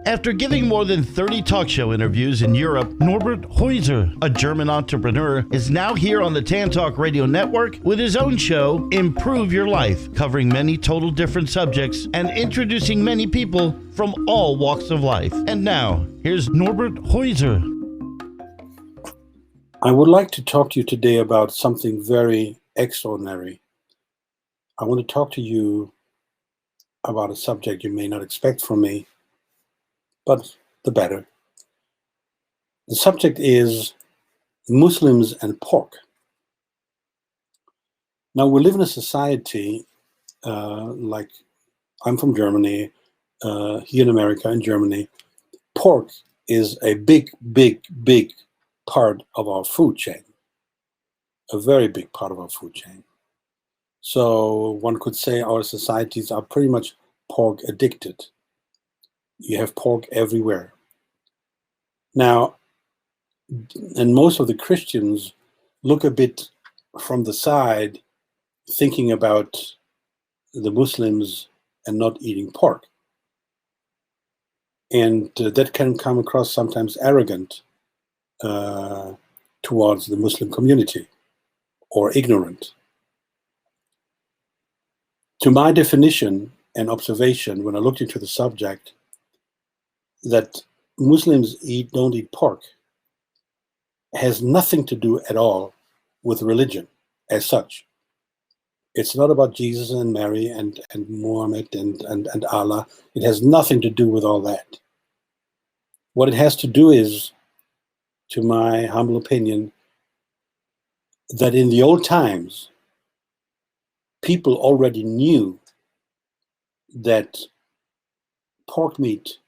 After giving more than 30 talk show interviews in Europe, Norbert Heuser, a German entrepreneur, is now here on the Tan Talk Radio Network with his own show, Improve Your Life, covering many total different subjects and introducing many people from all walks of life. And now, here's Norbert Heuser. I would like to talk to you today about something very extraordinary. I want to talk to you about a subject you may not expect from me, but the better. The subject is Muslims and pork. Now, we live in a society, like I'm from Germany, here in America, in Germany. Pork is a big part of our food chain, a very big part of our food chain. So one could say our societies are pretty much pork addicted. You have pork everywhere. Now, and most of the Christians look a bit from the side, thinking about the Muslims and not eating pork. And that can come across sometimes arrogant towards the Muslim community or ignorant. To my definition and observation, when I looked into the subject, that Muslims don't eat pork has nothing to do at all with religion as such. It's not about Jesus and Mary and Muhammad and Allah. It has nothing to do with all that. What it has to do is, to my humble opinion, that in the old times, people already knew that pork meat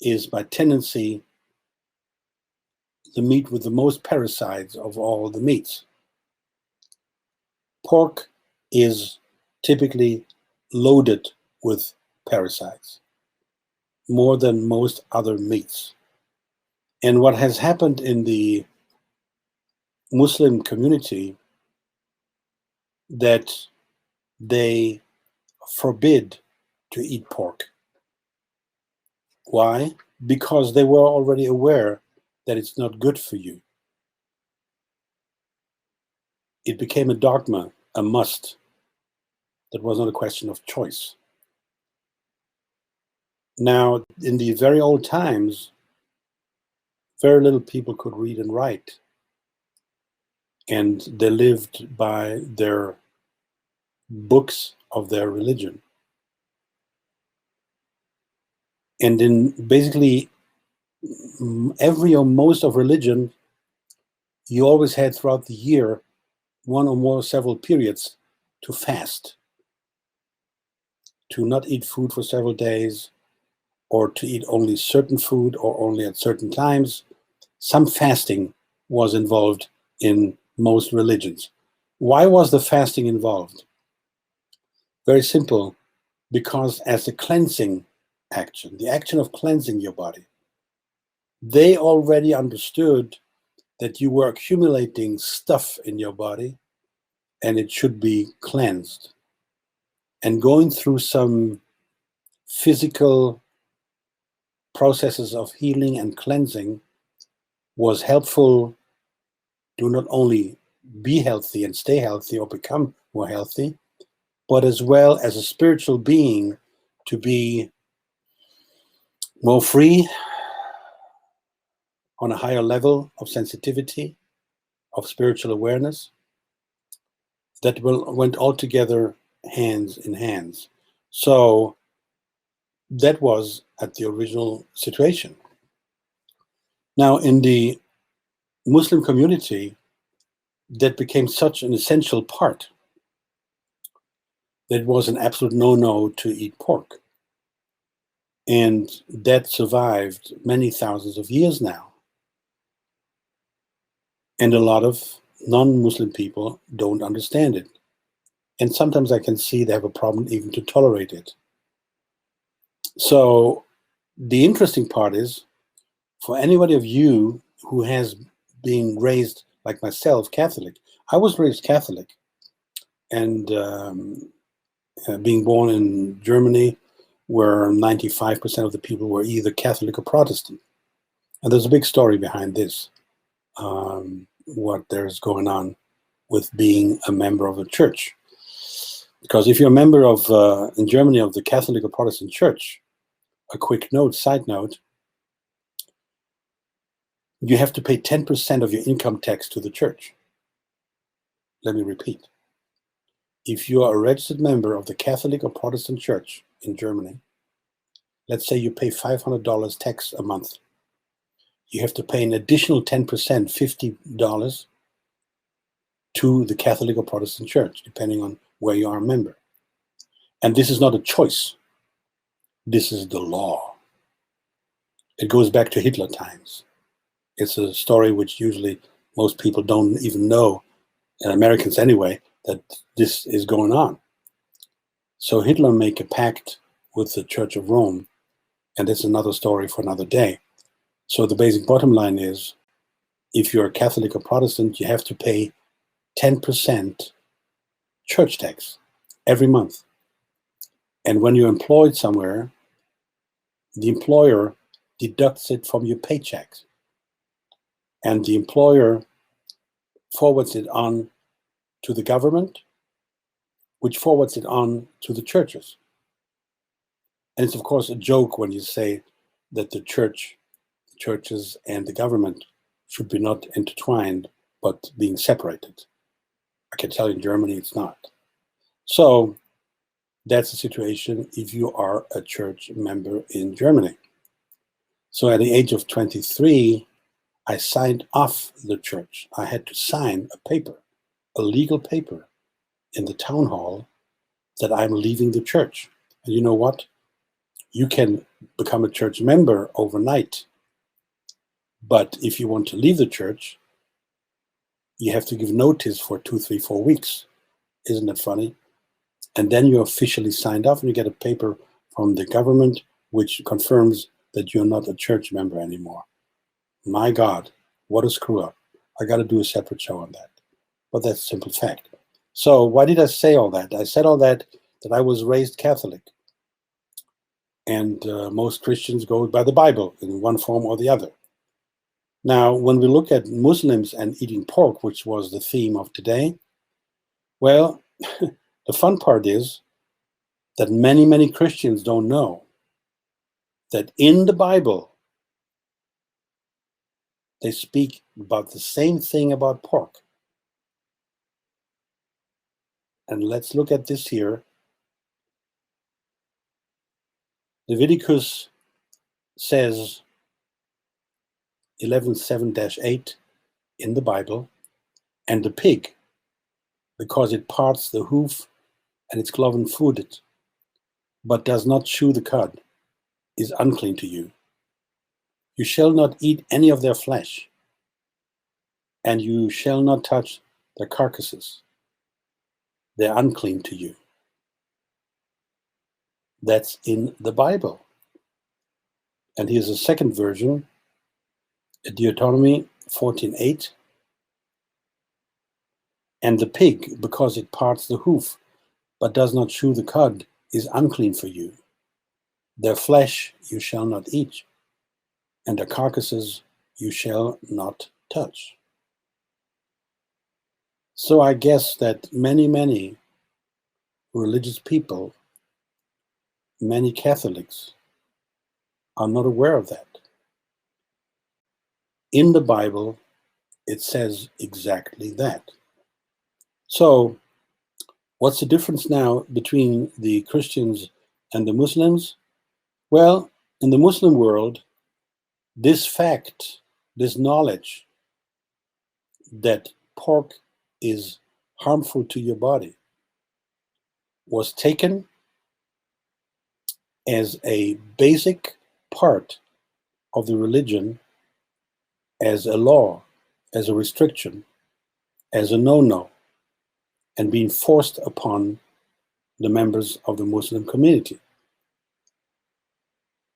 is by tendency the meat with the most parasites of all the meats. Pork is typically loaded with parasites, more than most other meats. And what has happened in the Muslim community, that they forbid to eat pork. Why? Because they were already aware that it's not good for you. It became a dogma, a must. That was not a question of choice. Now, in the very old times, very little people could read and write. And they lived by their books of their religion. And in basically every or most of religion, you always had throughout the year one or more several periods to fast, to not eat food for several days, or to eat only certain food or only at certain times. Some fasting was involved in most religions. Why was the fasting involved? Very simple, because as a cleansing action, the action of cleansing your body, they already understood that you were accumulating stuff in your body and it should be cleansed. And going through some physical processes of healing and cleansing was helpful to not only be healthy and stay healthy or become more healthy, but as well as a spiritual being to be more free, on a higher level of sensitivity, of spiritual awareness, that went all together hands in hands. So that was at the original situation. Now, in the Muslim community, that became such an essential part that it was an absolute no-no to eat pork. And that survived many thousands of years now. And a lot of non-Muslim people don't understand it. And sometimes I can see they have a problem even to tolerate it. So the interesting part is, for anybody of you who has been raised like myself, Catholic, I was raised Catholic, and being born in Germany, where 95% of the people were either Catholic or Protestant. And there's a big story behind this, what there's going on with being a member of a church. Because if you're a member of, in Germany, of the Catholic or Protestant church, a quick note, side note, you have to pay 10% of your income tax to the church. Let me repeat. If you are a registered member of the Catholic or Protestant church in Germany, let's say you pay $500 tax a month, you have to pay an additional 10%, $50, to the Catholic or Protestant church, depending on where you are a member. And this is not a choice. This is the law. It goes back to Hitler times. It's a story which usually most people don't even know, and Americans anyway, that this is going on. So Hitler made a pact with the Church of Rome, and that's another story for another day. So the basic bottom line is, if you're a Catholic or Protestant, you have to pay 10% church tax every month. And when you're employed somewhere, the employer deducts it from your paychecks. And the employer forwards it on to the government, which forwards it on to the churches. And it's, of course, a joke when you say that the churches and the government should be not intertwined, but being separated. I can tell you in Germany it's not. So that's the situation if you are a church member in Germany. So at the age of 23, I signed off the church. I had to sign a paper, a legal paper, in the town hall that I'm leaving the church. And you know what? You can become a church member overnight. But if you want to leave the church, you have to give notice for 2, 3, 4 weeks. Isn't that funny? And then you're officially signed off and you get a paper from the government which confirms that you're not a church member anymore. My God, what a screw up. I got to do a separate show on that. But that's a simple fact. So why did I say all that? I said all that I was raised Catholic. And most Christians go by the Bible in one form or the other. Now, when we look at Muslims and eating pork, which was the theme of today, well, the fun part is that many, many Christians don't know that in the Bible, they speak about the same thing about pork. And let's look at this here. Leviticus says 11:7-8 in the Bible, and the pig, because it parts the hoof and it's cloven-footed, but does not chew the cud, is unclean to you. You shall not eat any of their flesh, and you shall not touch their carcasses. They're unclean to you. That's in the Bible. And here's a second version, Deuteronomy 14:8. And the pig, because it parts the hoof, but does not chew the cud, is unclean for you. Their flesh you shall not eat, and their carcasses you shall not touch. So I guess that many, many religious people, many Catholics, are not aware of that. In the Bible, it says exactly that. So what's the difference now between the Christians and the Muslims? Well, in the Muslim world, this fact, this knowledge that pork is harmful to your body was taken as a basic part of the religion, as a law, as a restriction, as a no-no, and being forced upon the members of the Muslim community.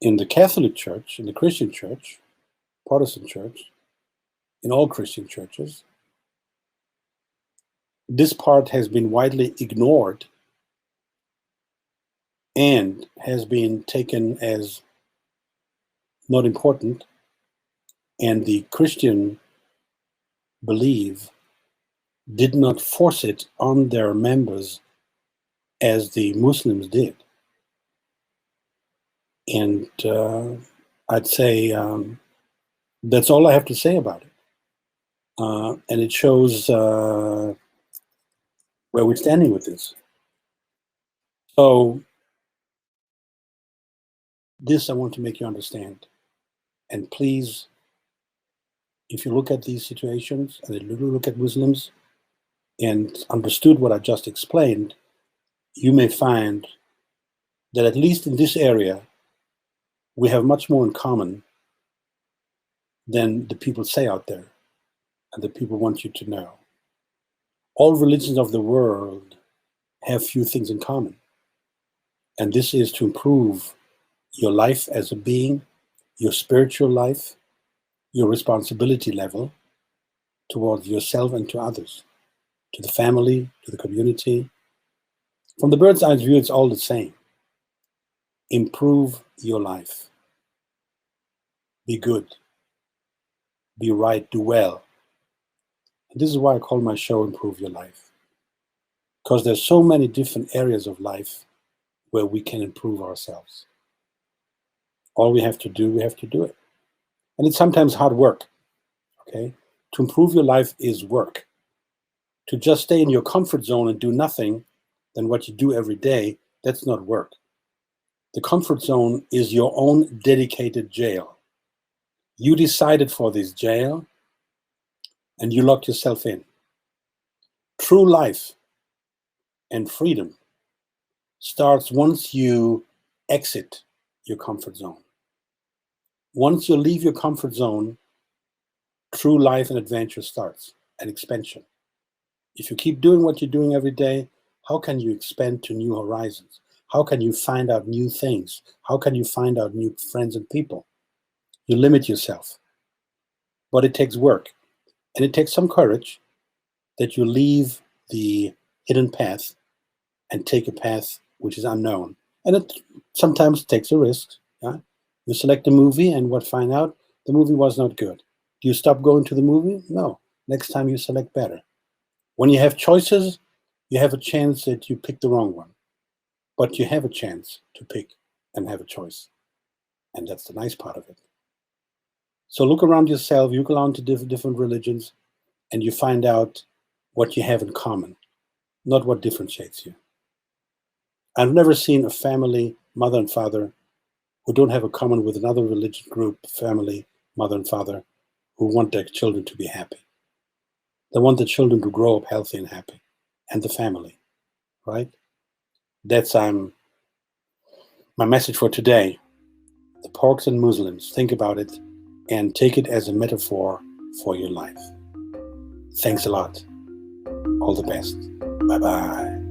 In the Catholic Church, in the Christian Church, Protestant Church, in all Christian churches, this part has been widely ignored and has been taken as not important, and the Christian belief did not force it on their members as the Muslims did. And I'd say that's all I have to say about it. And it shows where we're standing with this. So this I want to make you understand. And please, if you look at these situations and you look at Muslims and understood what I just explained, you may find that at least in this area, we have much more in common than the people say out there and the people want you to know. All religions of the world have few things in common. And this is to improve your life as a being, your spiritual life, your responsibility level towards yourself and to others, to the family, to the community. From the bird's eye view, it's all the same. Improve your life. Be good. Be right. Do well. And this is why I call my show Improve Your Life. Because there's so many different areas of life where we can improve ourselves. All we have to do it. And it's sometimes hard work, okay? To improve your life is work. To just stay in your comfort zone and do nothing than what you do every day, that's not work. The comfort zone is your own dedicated jail. You decided for this jail and you locked yourself in. True life and freedom starts once you exit your comfort zone. Once you leave your comfort zone, true life and adventure starts, and expansion. If you keep doing what you're doing every day, how can you expand to new horizons? How can you find out new things? How can you find out new friends and people? You limit yourself. But it takes work. And it takes some courage that you leave the hidden path and take a path which is unknown. And it sometimes takes a risk. Yeah? You select a movie and find out the movie was not good. Do you stop going to the movie? No. Next time you select better. When you have choices, you have a chance that you pick the wrong one. But you have a chance to pick and have a choice. And that's the nice part of it. So look around yourself, you go around to different religions, and you find out what you have in common, not what differentiates you. I've never seen a family, mother and father, who don't have a common with another religious group, family, mother and father, who want their children to be happy. They want the children to grow up healthy and happy, and the family, right? That's my message for today. The porks and Muslims, think about it and take it as a metaphor for your life. Thanks a lot. All the best. Bye-bye.